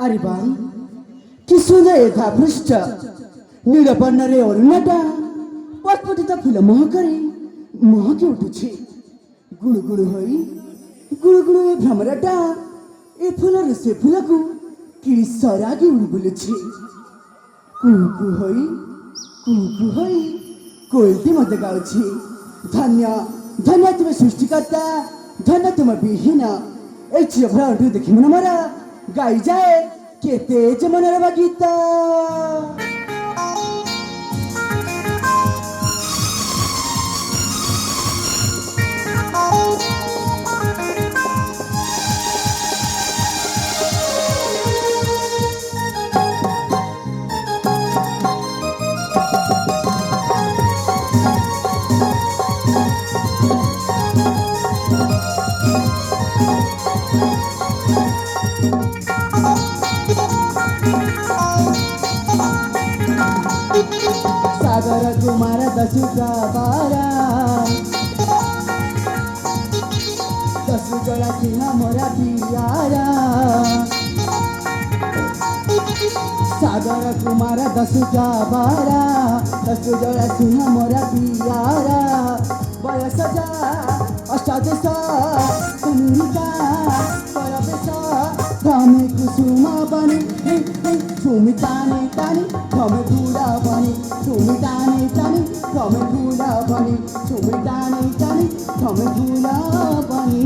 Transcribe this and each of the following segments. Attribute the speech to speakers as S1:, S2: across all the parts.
S1: আরে ভাই কি সুন্দর একা পৃষ্ঠ নীলবর্ণরে অরুণটা পটপটিতা ফুল মহকরে মহকে উঠুছে গুড়ুগুড়ু হই গুড়ুগুড়ু এ ভ্রমরটা এ ফুলর সে ফুলকু কি সরাগে উড়ি বুলুছে কুকু হই কোয়েলটি মতো গাউছি ধন্য ধন্য তুমি সৃষ্টিকর্তা ধন্য তোমার বিহীন এই চিরভ্রান্তি দেখি মনে মারা গাই যায় কেতে যে মনের বাগিতা सागर कुमार दसुका बारा दसु जड़ा सिंह मोरा पियारा सागर कुमार दसुका बारा दसु जड़ा सिंह मोरा पियारा बयस जा अष्टादश तुमिका परवेश धमे कुसुमा बनी তুমি টানে টানি থমে ঘুরা বানি তুমি টানে টানি থমে ঘুরা বানি তুমি টানে টানি থমে ঘুরা বানি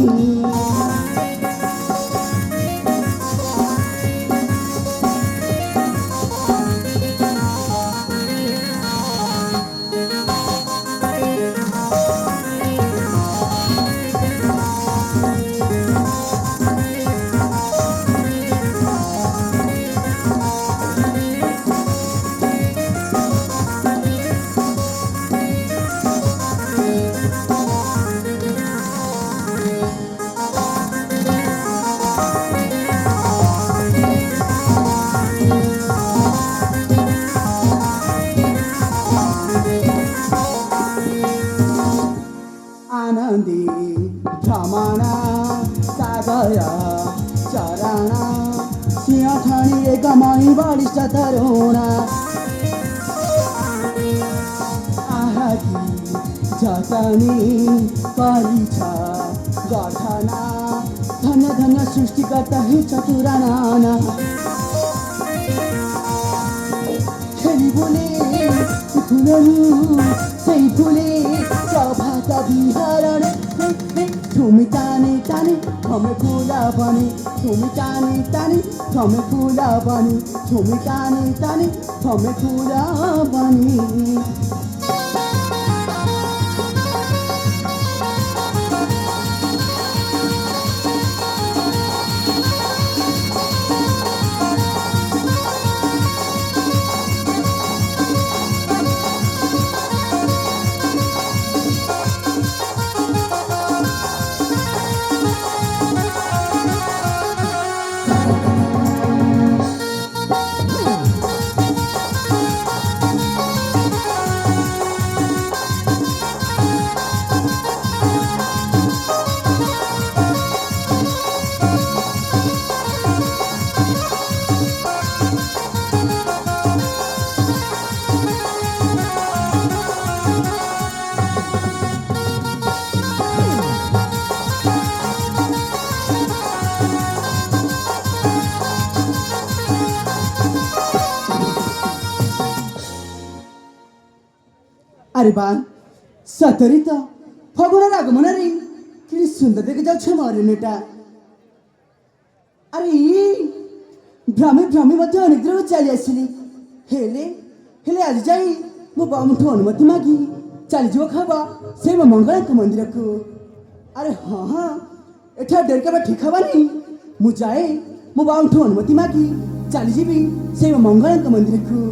S1: आनंदी भ्रमणा सागर चरणा सिंहखानी रे गमाई बलिष्ठ तरुणा आहाकी जतनी परिछ गठना धन्य धन्य सृष्टिकर्ता हे चतुरा नाना खेली बोले फुलहरू সেই ফুলে প্রভাত বিহারণ তুমি টানে টানে থমে ফুলা বানি তুমি টানে টানে থমে ফুলা বানি তুমি টানে টানে থমে ফুলা বানি अरे बा सतरी तो फगुणार आगमन रे कि सुंदर देखे जाऊ मारिनेटा अरे भ्रमे भ्रमे मध्य अनेक द्रव चली आसली हेले हेले आज जाई मो बामुठू अनुमति मागी चली जीव खावा से मंगल मंदिर को अरे हाँ हाँ एठा डेर के ठीक हवानी मु जाए मो बामुठू अनुमति मागी चली जीवी से मंगल मंदिर को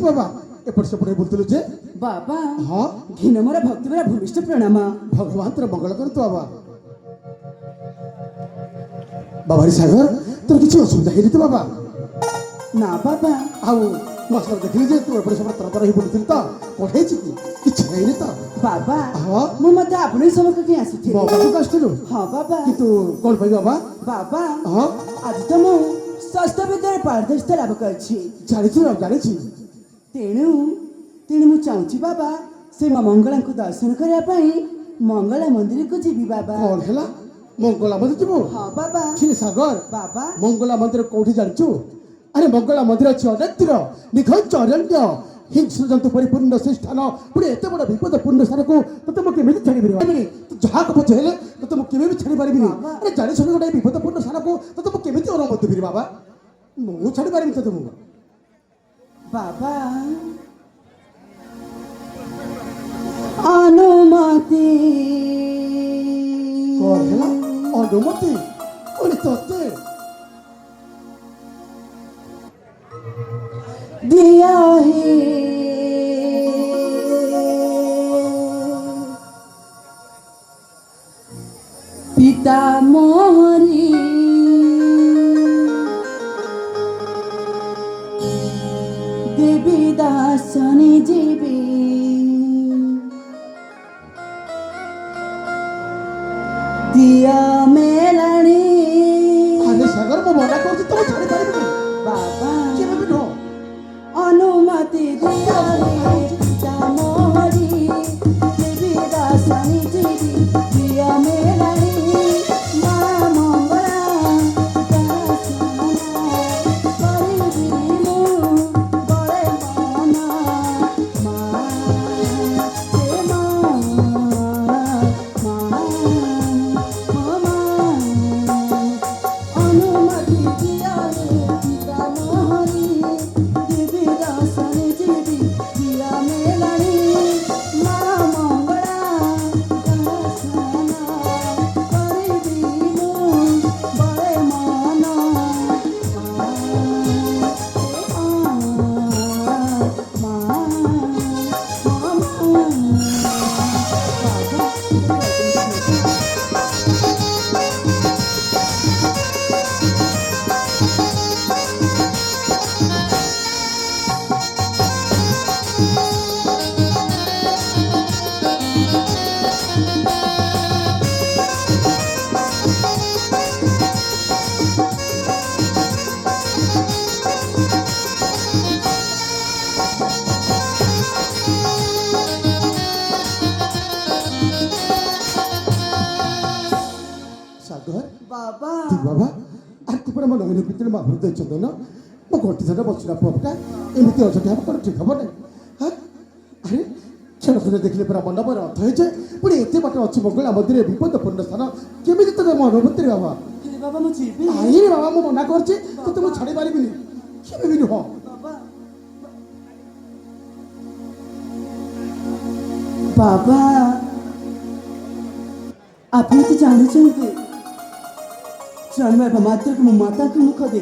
S2: बाबा एपट सेपट बोलते जे
S1: बाबा
S2: हाँ
S1: घिन मोर भक्ति मेरा भूमिष्ठ प्रणाम
S2: भगवान तोर मंगल कर तो बाबा बाबा रे सागर तोर किसी असुविधा है तो बाबा
S1: ना बाबा
S2: आउ मसला देखली जे तू एपट सेपट तरतर ही बोलती तो कठे कि किछ नहीं तो
S1: बाबा
S2: हाँ
S1: मु मते आपने समक के आसी
S2: बाबा को कष्ट लो
S1: हाँ बाबा
S2: किंतु कौन भाई बाबा
S1: बाबा
S2: हाँ
S1: आज तो मु स्वास्थ्य विद्यालय पारदर्शिता लाभ करछि
S2: जानी
S1: तेणु तेणु मु चाहूछि बाबा से मां मंगला को दर्शन करया पई मंगला मंदिर को जीवी बाबा
S2: कौन है मंगला मंदिर जीवो
S1: हाँ बाबा
S2: छिले सागर
S1: बाबा
S2: मंगला मंदिर कोठी जानचु अरे मंगला मंदिर अछि अनेत्र निखंच अरण्य हिंस्र जंतु परिपूर्ण से स्थान पुरे एते बड़ विपदपूर्ण स्थान को तते मु केमिति छाड़ी परिबा तू जहा को पछ हेले तते मु केबे भी छाड़ी परिबिनी अरे जानि छने गोटे विपदपूर्ण स्थान को तते मु केमिति अनुमति फिरि बाबा मु छाड़ी परिबि तते मु
S1: बाबा अनुमति
S2: कौन है अनुमति कोनी तते
S1: दिया है पिता मोहरी देवी दासनी जीवी दिया मेलानी
S2: अरे सागर मो मना करछि तो छाड़ी परिबि
S1: बाबा
S2: केबे भी नो
S1: अनुमति दिया रे पिता मोहरी देवी दासनी जीवी दिया मेलानी मां मंगला दासना परिबि मु बड़े मना मां से मां अनुमति दिया रे पिता मोहरी देवी दासनी जीवी दिया मेलानी मां मंगला दासना परिबि मु बड़े मना
S2: सागर
S1: बाबा
S2: ती बाबा आरती पर मन होने पितल मा हृदय चंदन मो गोटी सारा बसला पपटा एमिति अजटा हम कर ठीक हबो नै हां अरे क्षण खने देखले पर मन पर अर्थ हे जे पुणी एते बाट अछि मंगला मंदिर विपदपूर्ण स्थान केमिति तने मन अनुभूति बाबा
S1: हे बाबा मु जीवी
S2: आई रे बाबा मो मना करछि तो तुम छाड़ी पारिबिनी केबे भी नुह
S1: बाबा बाबा आप तो जानते जन्म मात्र को माता के मुख दे